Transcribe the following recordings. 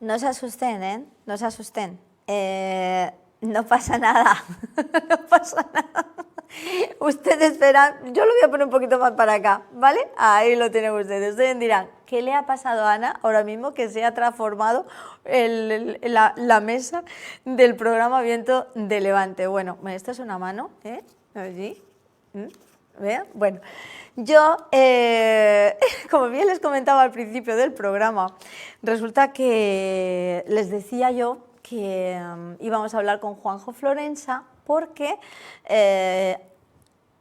No se asusten, ¿eh? No se asusten. No pasa nada. No pasa nada. Ustedes verán, yo lo voy a poner un poquito más para acá, ¿vale? Ahí lo tienen ustedes. Ustedes dirán, ¿qué le ha pasado a Ana ahora mismo que se ha transformado la mesa del programa Viento de Levante? Bueno, esto es una mano, ¿eh? Allí. ¿Vean? Bueno, yo, como bien les comentaba al principio del programa, resulta que les decía yo que íbamos a hablar con Juanjo Florensa porque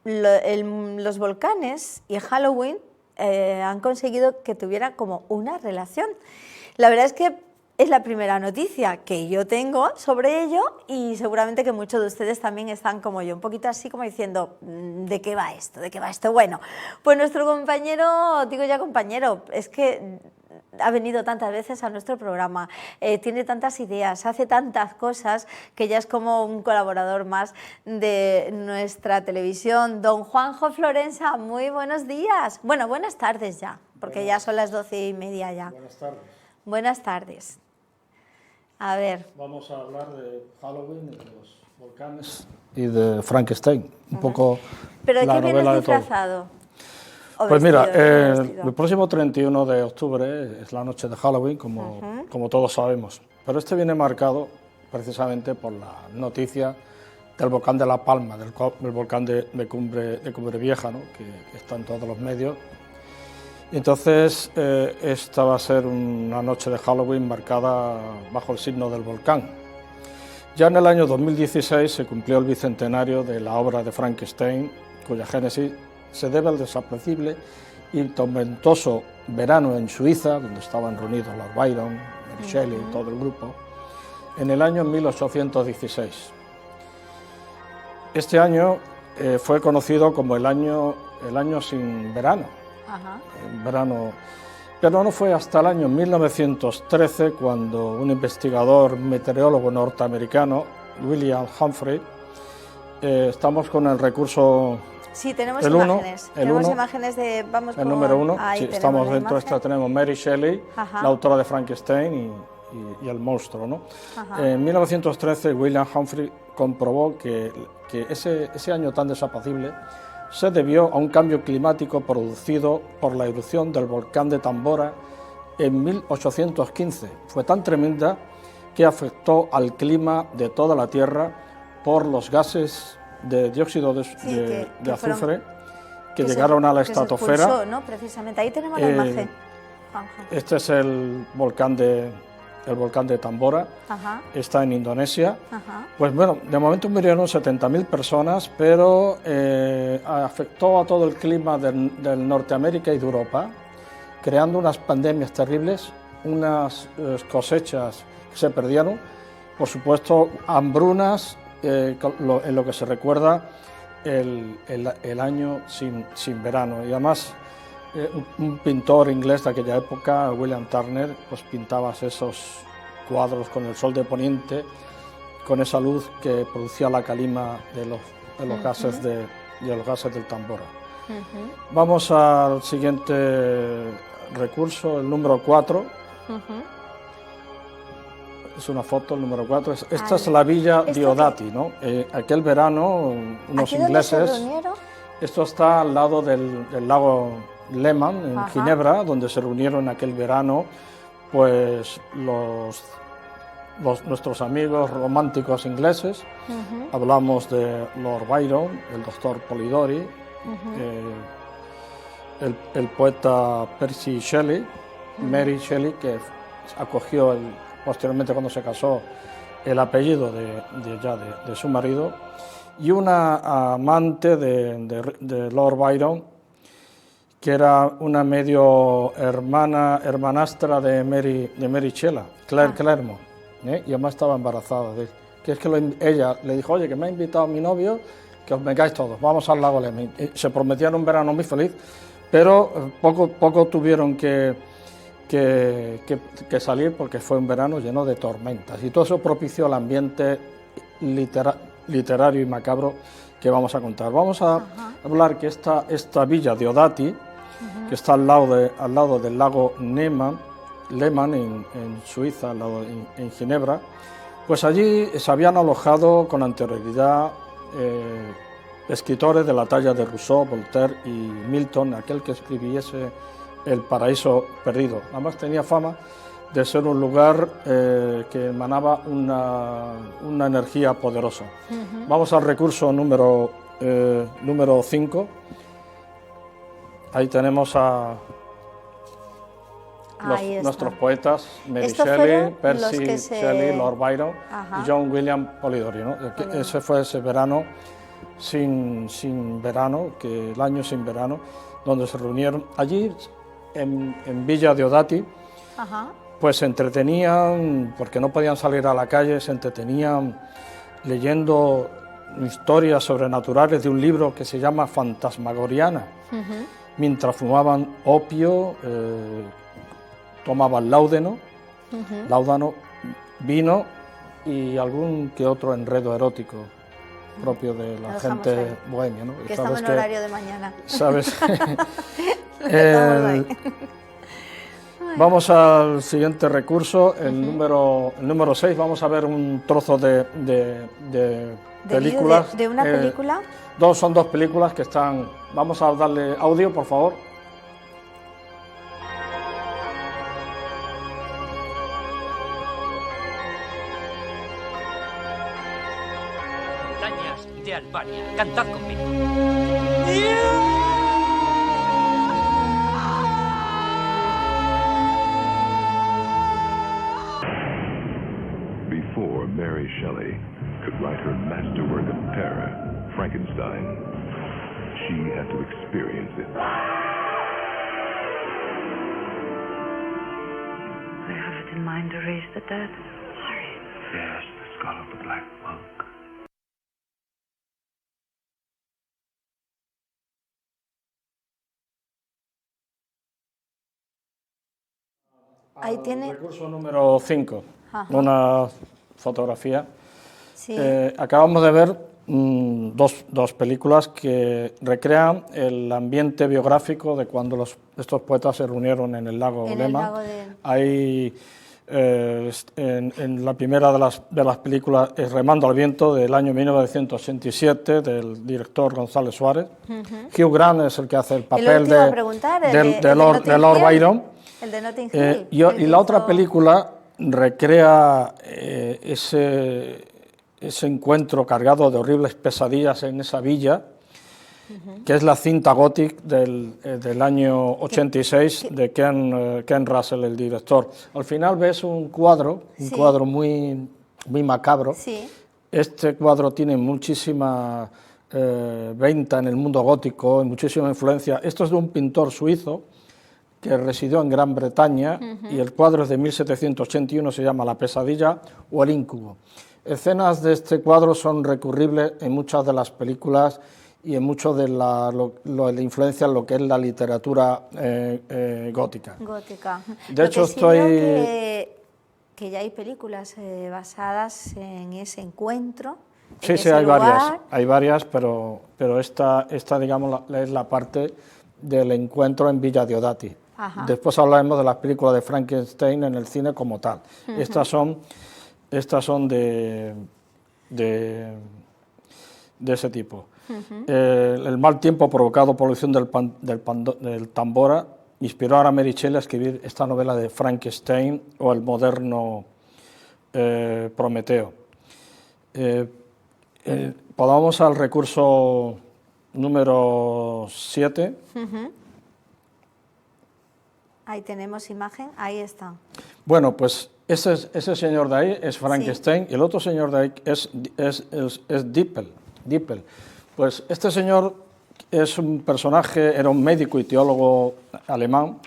los volcanes y Halloween han conseguido que tuviera como una relación. La verdad es que es la primera noticia que yo tengo sobre ello y seguramente que muchos de ustedes también están como yo, un poquito así como diciendo, ¿de qué va esto? ¿De qué va esto? Bueno, pues nuestro compañero, digo ya compañero, es que ha venido tantas veces a nuestro programa, tiene tantas ideas, hace tantas cosas que ya es como un colaborador más de nuestra televisión. Don Juanjo Florensa, muy buenos días. Bueno, buenas tardes ya, porque ya son las 12:30 ya. Buenas tardes. Buenas tardes. A ver. Vamos a hablar de Halloween y de los volcanes y de Frankenstein, un poco ¿Pero de la qué novela vienes de todo. disfrazado? Pues mira, el próximo 31 de octubre es la noche de Halloween, como todos sabemos, pero este viene marcado precisamente por la noticia del volcán de La Palma, del volcán de Cumbre Vieja, ¿no? que está en todos los medios. Entonces, esta va a ser una noche de Halloween marcada bajo el signo del volcán. Ya en el año 2016 se cumplió el bicentenario de la obra de Frankenstein, cuya génesis se debe al desapreciable y tormentoso verano en Suiza, donde estaban reunidos Lord Byron, Mary Shelley y todo el grupo, en el año 1816. Este año fue conocido como el año sin verano. Verano, pero no fue hasta el año 1913 cuando un investigador meteorólogo norteamericano, William Humphrey, estamos con el recurso. Sí, tenemos imágenes. Tenemos imágenes de. Vamos el número 1. Sí, estamos dentro. Esta tenemos Mary Shelley, la autora de Frankenstein y el monstruo, ¿no? En 1913 William Humphrey comprobó que ese año tan desapacible se debió a un cambio climático producido por la erupción del volcán de Tambora en 1815. Fue tan tremenda que afectó al clima de toda la Tierra por los gases de dióxido de azufre que llegaron a la estratosfera. Expulsó, ¿no? Precisamente, ahí tenemos la imagen. Este es el volcán de Tambora, está en Indonesia. Pues bueno, de momento murieron 70.000 personas, pero afectó a todo el clima del Norteamérica y de Europa, creando unas pandemias terribles, unas cosechas que se perdieron, por supuesto, hambrunas, en lo que se recuerda el año sin verano. Y además, un pintor inglés de aquella época, William Turner, pues pintaba esos cuadros con el sol de poniente, con esa luz que producía la calima de los gases del Tambora. Vamos al siguiente recurso, el número 4. Es una foto, el número 4. Esta es la villa Diodati, ¿no? Aquel verano, unos ingleses. Esto está al lado del lago Lehmann, en Ginebra, donde se reunieron aquel verano pues nuestros amigos románticos ingleses. Hablamos de Lord Byron, el doctor Polidori, el poeta Percy Shelley, Mary Shelley, que acogió posteriormente cuando se casó el apellido de su marido, y una amante de Lord Byron, que era una medio hermanastra de Mary Shelley, Claire Claremont, y además estaba embarazada de él. Que es que ella le dijo, oye, que me ha invitado mi novio, que os vengáis todos, vamos al lago Lehmann. Se prometían un verano muy feliz, pero poco tuvieron que salir porque fue un verano lleno de tormentas. Y todo eso propició el ambiente literario y macabro que vamos a contar. Vamos a hablar que esta villa Diodati, que está al lado del lago Lehmann, Lehmann, en Suiza, en Ginebra, pues allí se habían alojado con anterioridad escritores de la talla de Rousseau, Voltaire y Milton, aquel que escribiese El paraíso perdido. Además tenía fama de ser un lugar que emanaba una energía poderosa. Vamos al recurso número 5. Ahí tenemos a nuestros poetas, Mary Shelley, Percy Shelley, Lord Byron y John William Polidori, ¿no? Ese fue ese verano sin verano, el año sin verano, donde se reunieron allí en Villa Diodati. Pues se entretenían, porque no podían salir a la calle, se entretenían leyendo historias sobrenaturales de un libro que se llama Fantasmagoriana, mientras fumaban opio, tomaban láudano, vino y algún que otro enredo erótico propio de la gente bohemia, ¿no? Que estamos en horario de mañana. ¿Sabes? Vamos al siguiente recurso, el número 6. Vamos a ver un trozo de películas. ¿De una película? Son dos películas que están... Vamos a darle audio, por favor. Montañas de Albania. Cantad conmigo. Before Mary Shelley could write her masterwork of terror, Frankenstein, she had to experience it. I have it in mind to raise the dead. Harry. Yes, the skull of the Black Monk. Ahí tiene... Recurso número 5, una fotografía. Sí. Acabamos de ver dos películas que recrean el ambiente biográfico de cuando estos poetas se reunieron en el lago Lehmann. Hay, en la primera de las películas es Remando al viento, del año 1987, del director González Suárez. Hugh Grant es el que hace el papel de Lord Byron. El de Notting Hill. Y la otra película recrea ese encuentro cargado de horribles pesadillas en esa villa, que es la cinta Gothic del año 86 de Ken Russell, el director. Al final ves un cuadro muy, muy macabro. Sí. Este cuadro tiene muchísima venta en el mundo gótico, muchísima influencia. Esto es de un pintor suizo que residió en Gran Bretaña, y el cuadro es de 1781, se llama La pesadilla o El incubo. Escenas de este cuadro son recurribles en muchas de las películas y en mucho de la influencia en lo que es la literatura gótica. De hecho, que ya hay películas basadas en ese encuentro. Sí, hay varias, pero esta digamos, es la parte del encuentro en Villa Diodati. Después hablaremos de las películas de Frankenstein en el cine como tal. Estas son de ese tipo. El mal tiempo provocado por la erupción del Tambora inspiró a Mary Shelley a escribir esta novela de Frankenstein o el moderno Prometeo. Vamos al recurso número 7. Ahí tenemos imagen, ahí está. Bueno, pues ese señor de ahí es Frankenstein, y el otro señor de ahí es Dippel. Pues este señor es un personaje, era un médico y teólogo alemán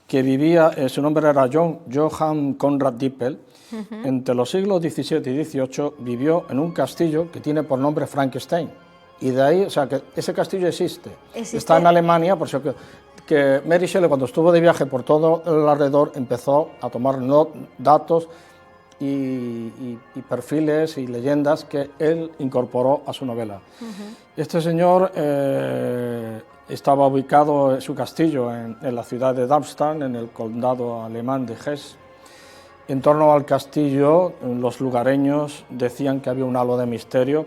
que vivía, su nombre era Johann Conrad Dippel. Entre los siglos XVII y XVIII vivió en un castillo que tiene por nombre Frankenstein. Y de ahí, o sea, que ese castillo existe. Está en Alemania, por eso que Mary Shelley, cuando estuvo de viaje por todo el alrededor, empezó a tomar datos y perfiles y leyendas que él incorporó a su novela. Este señor Estaba ubicado su castillo en la ciudad de Darmstadt, en el condado alemán de Hesse. En torno al castillo, los lugareños decían que había un halo de misterio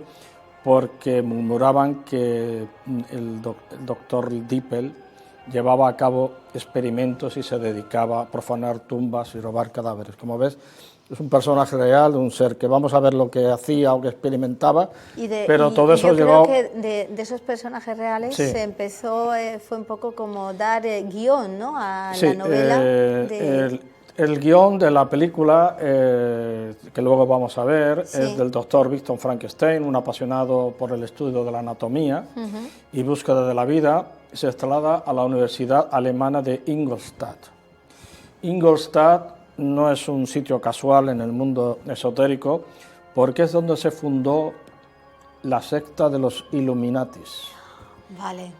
porque murmuraban que el doctor Dippel llevaba a cabo experimentos y se dedicaba a profanar tumbas y robar cadáveres. Como ves, es un personaje real, un ser que vamos a ver lo que hacía o que experimentaba, pero todo eso yo creo que de esos personajes reales sí. se empezó, fue un poco como dar guión, ¿no?, a la novela. El guión de la película, que luego vamos a ver, sí. es del doctor Victor Frankenstein, un apasionado por el estudio de la anatomía y búsqueda de la vida. Se traslada a la Universidad Alemana de Ingolstadt. Ingolstadt no es un sitio casual en el mundo esotérico, porque es donde se fundó la secta de los Illuminatis. Vale.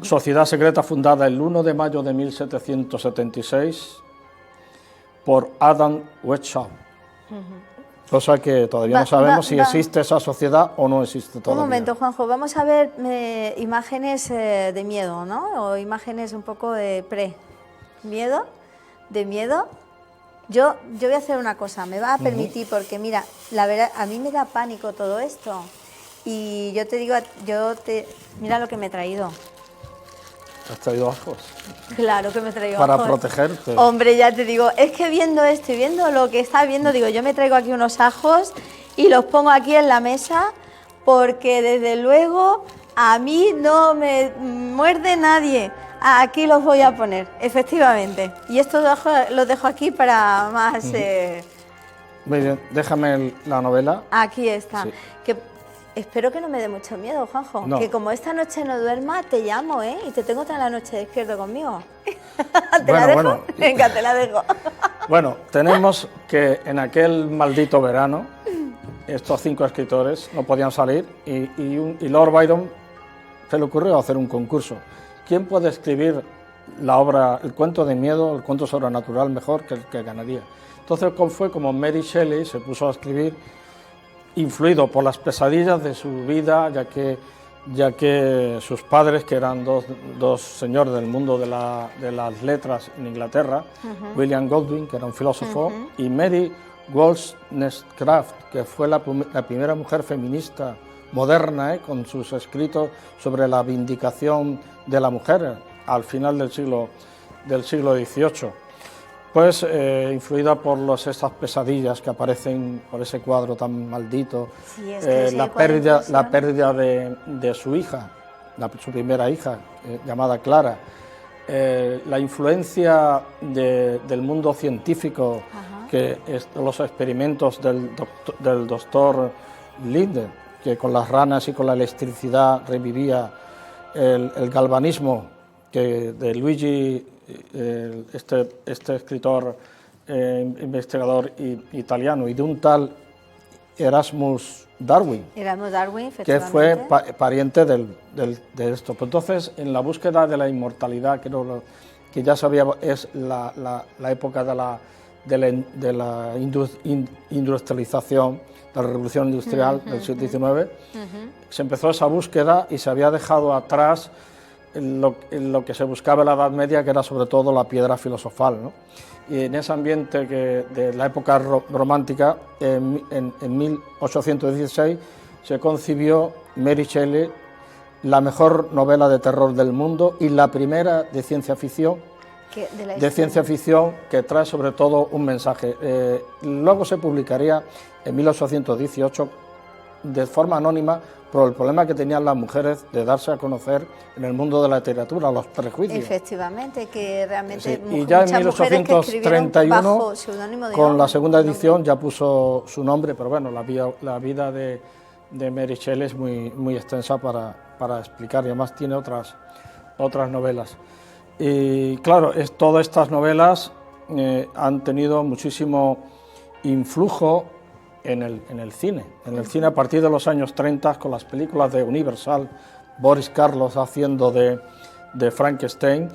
Sociedad secreta fundada el 1 de mayo de 1776 por Adam Weishaupt. Cosa que todavía no sabemos si existe esa sociedad o no existe todavía. Un momento, Juanjo, vamos a ver imágenes de miedo, ¿no? O imágenes un poco de miedo. Yo voy a hacer una cosa, me va a permitir, porque mira, la verdad, a mí me da pánico todo esto. Y yo te digo, mira lo que me he traído. ¿Has traído ajos? Claro que me he traído para ajos. Protegerte. Hombre, ya te digo, es que viendo esto y viendo lo que está viendo, digo, yo me traigo aquí unos ajos y los pongo aquí en la mesa, porque desde luego a mí no me muerde nadie. Aquí los voy a poner, efectivamente. Y estos los dejo aquí para más... Muy bien, déjame la novela. Aquí está. Sí. Que espero que no me dé mucho miedo, Juanjo. No. Que como esta noche no duerma, te llamo, ¿eh? Y te tengo toda la noche despierto conmigo. ¿Te la dejo? Bueno. Venga, te la dejo. Bueno, tenemos que en aquel maldito verano, estos 5 escritores no podían salir y Lord Byron se le ocurrió hacer un concurso. ¿Quién puede escribir la obra, el cuento de miedo, el cuento sobrenatural mejor que el que ganaría? Entonces fue como Mary Shelley se puso a escribir, influido por las pesadillas de su vida, ya que sus padres, que eran dos señores del mundo de las letras en Inglaterra, William Godwin, que era un filósofo, y Mary Wollstonecraft, que fue la primera mujer feminista moderna, con sus escritos sobre la vindicación de la mujer al final del siglo XVIII. Pues influida por esas pesadillas que aparecen por ese cuadro tan maldito, sí, es que la pérdida de su hija, su primera hija, llamada Clara, la influencia del mundo científico, que los experimentos del doctor Linder, que con las ranas y con la electricidad revivía el galvanismo de Luigi, este escritor, investigador italiano, y de un tal Erasmus Darwin, que fue pariente de esto. Pues entonces, en la búsqueda de la inmortalidad, que ya sabía, es la época de la industrialización, de la revolución industrial del siglo XIX, se empezó esa búsqueda y se había dejado atrás lo que se buscaba en la Edad Media, que era sobre todo la piedra filosofal, ¿no? Y en ese ambiente de la época romántica, en 1816, se concibió Mary Shelley, la mejor novela de terror del mundo y la primera de ciencia ficción, que trae sobre todo un mensaje. Luego se publicaría en 1818 de forma anónima por el problema que tenían las mujeres de darse a conocer en el mundo de la literatura, los prejuicios. Efectivamente, que realmente sí. Y ya en 1831, con la segunda edición, ya puso su nombre, pero bueno, la vida de Mary Shelley es muy extensa para explicar, y además tiene otras novelas. Y claro, todas estas novelas han tenido muchísimo influjo en el cine. En el cine a partir de los años 30, con las películas de Universal, Boris Karloff haciendo de Frankenstein,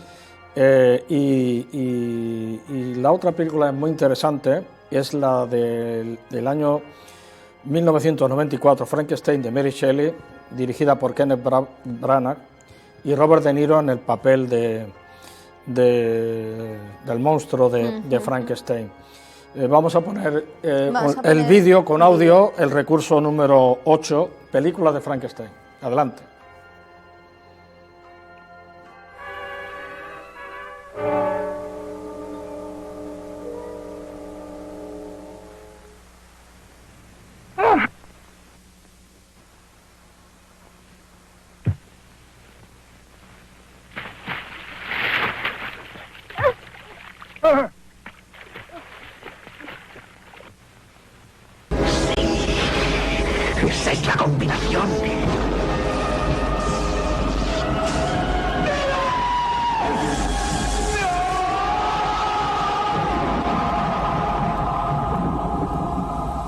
y la otra película muy interesante es la del año 1994, Frankenstein, de Mary Shelley, dirigida por Kenneth Branagh, y Robert De Niro en el papel del monstruo de Frankenstein. Vamos a poner el vídeo con audio, el recurso número 8, películas de Frankenstein. Adelante. Esa es la combinación.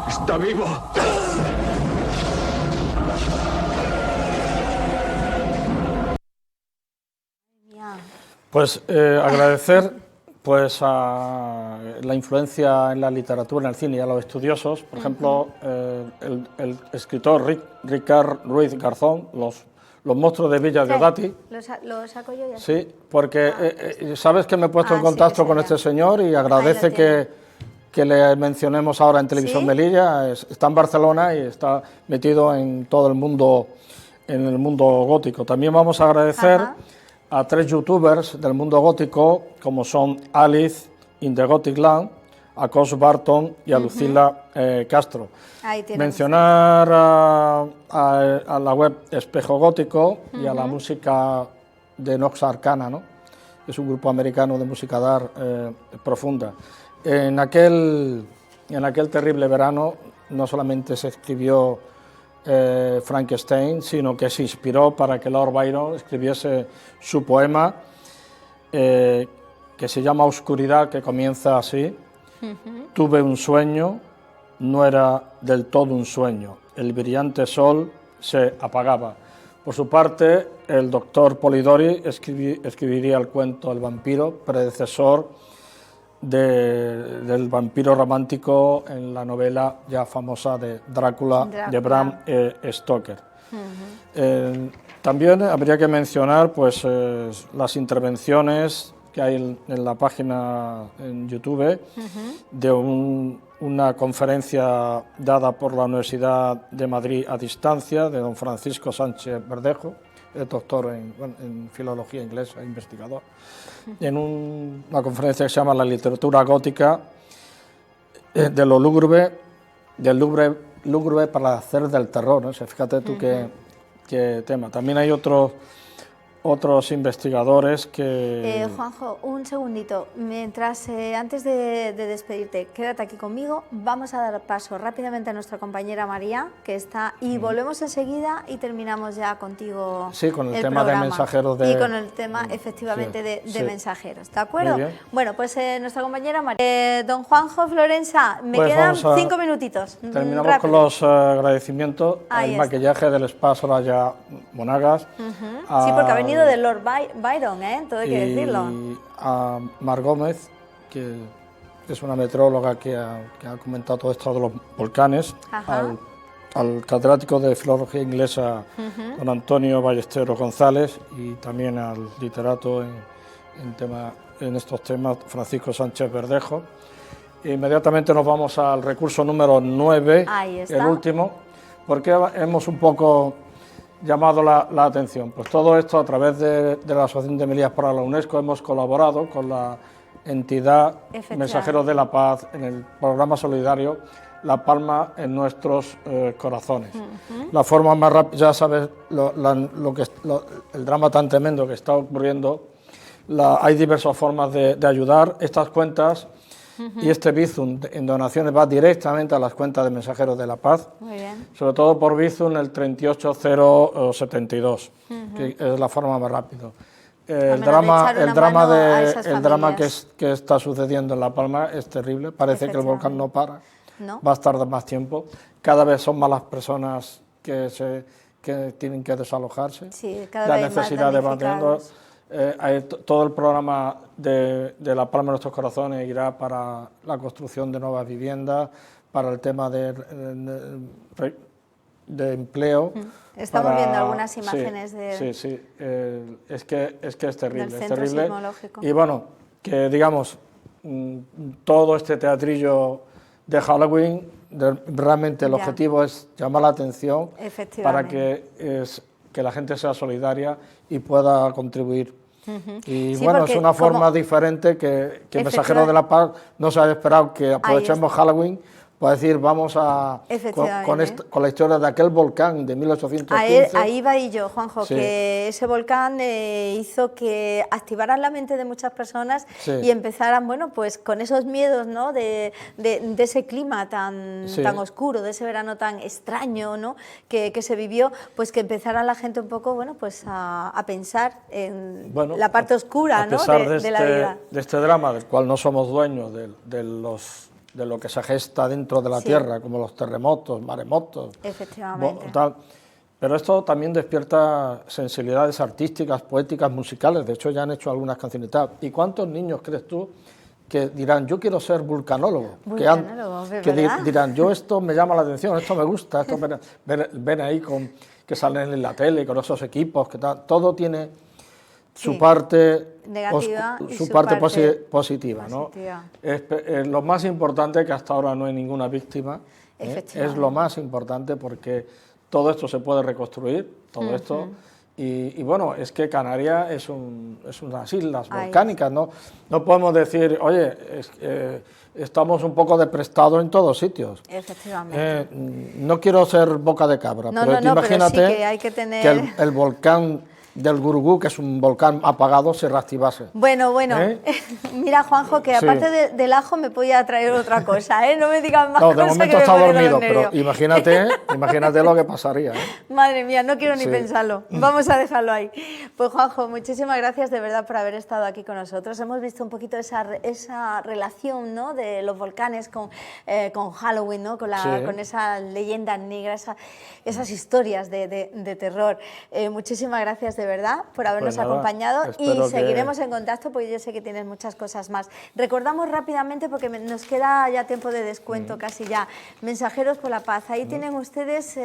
¡Está vivo! Pues agradecer pues a la influencia en la literatura, en el cine y a los estudiosos. Por ejemplo, el escritor Ricard Ruiz Garzón, los monstruos de Villa Diodati. Lo saco yo ya. Sí, porque sabes que me he puesto en contacto con este señor y agradece que le mencionemos ahora en Televisión Melilla. Está en Barcelona y está metido en todo el mundo, en el mundo gótico. También vamos a agradecer a 3 youtubers del mundo gótico, como son Alice in the Gothic Land, a Cos Barton y a Lucila Castro. Mencionar a la web Espejo Gótico y a la música de Nox Arcana, ¿no? Es un grupo americano de música dark profunda. En aquel terrible verano no solamente se escribió Frankenstein, sino que se inspiró para que Lord Byron escribiese su poema que se llama Oscuridad, que comienza así: tuve un sueño, no era del todo un sueño, el brillante sol se apagaba. Por su parte, el doctor Polidori escribiría el cuento El vampiro, predecesor del vampiro romántico en la novela ya famosa de Drácula de Bram Stoker. También habría que mencionar pues, las intervenciones que hay en la página en YouTube de una conferencia dada por la Universidad de Madrid a distancia de don Francisco Sánchez Verdejo, es doctor en filología inglesa, investigador, en una conferencia que se llama La literatura gótica, de lo lúgubre, lúgubre para hacer del terror, ¿no? O sea, fíjate tú qué tema. También hay otros investigadores que... Juanjo, un segundito. Mientras, antes de despedirte, quédate aquí conmigo. Vamos a dar paso rápidamente a nuestra compañera María, que está, y volvemos enseguida y terminamos ya contigo. Sí, con el tema de mensajeros de... Y con el tema, efectivamente, de mensajeros, ¿de acuerdo? Bueno, pues nuestra compañera María. Don Juanjo Florensa, me quedan 5 minutitos. Terminamos rápido con los agradecimientos al maquillaje del Spa Soraya Monagas. Sí, porque ha venido de Lord Byron, todo hay que decirlo. Y a Mar Gómez, que es una meteoróloga que ha comentado todo esto de los volcanes, al catedrático de Filología Inglesa, don Antonio Ballesteros González, y también al literato en estos temas, Francisco Sánchez Verdejo. Inmediatamente nos vamos al recurso número 9, el último, porque hemos un poco llamado la atención. Pues todo esto a través de la Asociación de Melillas para la UNESCO hemos colaborado con la entidad Mensajeros de la Paz en el programa solidario La Palma en nuestros corazones. La forma más rápida, ya sabes el drama tan tremendo que está ocurriendo, hay diversas formas de ayudar. Estas cuentas y este Bizum en donaciones va directamente a las cuentas de Mensajeros de la Paz, sobre todo por Bizum el 38072, que es la forma más rápida. El drama que está sucediendo en La Palma es terrible, parece que el volcán no para, va a estar más tiempo, cada vez son más las personas que tienen que desalojarse, la necesidad de mantenerlo. Todo el programa de La Palma de nuestros corazones irá para la construcción de nuevas viviendas, para el tema de de empleo. Estamos viendo algunas imágenes Sí, es que es terrible, del es centro terrible. sismológico. Y bueno, que digamos, todo este teatrillo de Halloween, realmente el objetivo es llamar la atención para que la gente sea solidaria y pueda contribuir. Y sí, bueno, es una forma diferente que Mensajeros de la Paz no se había esperado que aprovechemos Halloween para decir, vamos a con la historia de aquel volcán de 1815. Ahí va y yo, Juanjo, que ese volcán hizo que activaran la mente de muchas personas y empezaran, bueno, pues con esos miedos, ¿no?, de ese clima tan oscuro, de ese verano tan extraño, ¿no?, que se vivió, pues que empezara la gente un poco, bueno, pues a pensar en la parte oscura, ¿no?, de la vida. De este drama, del cual no somos dueños, de lo que se gesta dentro de la Tierra, como los terremotos, maremotos. Efectivamente. Pero esto también despierta sensibilidades artísticas, poéticas, musicales. De hecho, ya han hecho algunas canciones y tal. ¿Y cuántos niños crees tú que dirán, yo quiero ser vulcanólogo? Que dirán, yo esto me llama la atención, esto me gusta, esto ven ahí que salen en la tele con esos equipos, que tal, todo tiene su parte negativa y su parte positiva, ¿no? Es lo más importante, que hasta ahora no hay ninguna víctima, es lo más importante, porque todo esto se puede reconstruir, todo esto, y bueno, es que Canarias es unas islas volcánicas, ¿no? No podemos decir, oye, estamos un poco desprestados en todos sitios. Efectivamente. No quiero ser boca de cabra, pero imagínate pero sí que hay que tener... que el volcán del Gurugú, que es un volcán apagado, se reactivase. Bueno, mira, Juanjo, que aparte del ajo me podía traer otra cosa, ¿eh? No me digan más cosas. De momento está dormido, pero imagínate lo que pasaría, ¿eh? Madre mía, no quiero ni pensarlo. Vamos a dejarlo ahí. Pues Juanjo, muchísimas gracias de verdad por haber estado aquí con nosotros. Hemos visto un poquito esa relación, ¿no?, de los volcanes con Halloween, ¿no?, con esas leyendas negras, esas historias de terror. Muchísimas gracias de verdad por habernos acompañado, y seguiremos en contacto, porque yo sé que tienes muchas cosas más. Recordamos rápidamente, porque nos queda ya tiempo de descuento, casi ya, Mensajeros por la Paz. Ahí tienen ustedes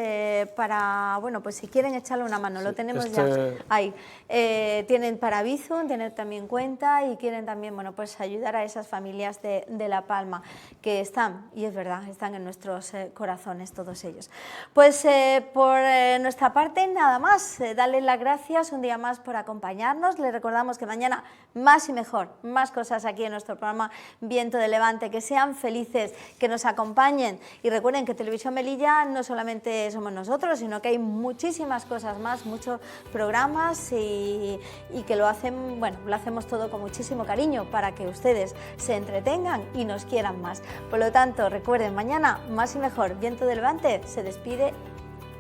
para, bueno, pues si quieren echarle una mano, lo tenemos ya ahí. Tienen para Bizum, tener también cuenta, y quieren también, bueno, pues ayudar a esas familias de La Palma, que están, y es verdad, están en nuestros corazones todos ellos. Pues por nuestra parte, nada más, darles las gracias un día más por acompañarnos. Les recordamos que mañana más y mejor, más cosas aquí en nuestro programa Viento de Levante. Que sean felices, que nos acompañen, y recuerden que Televisión Melilla no solamente somos nosotros, sino que hay muchísimas cosas más, muchos programas, y que lo hacemos todo con muchísimo cariño para que ustedes se entretengan y nos quieran más. Por lo tanto, recuerden, mañana más y mejor. Viento de Levante se despide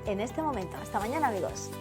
en este momento. Hasta mañana, amigos.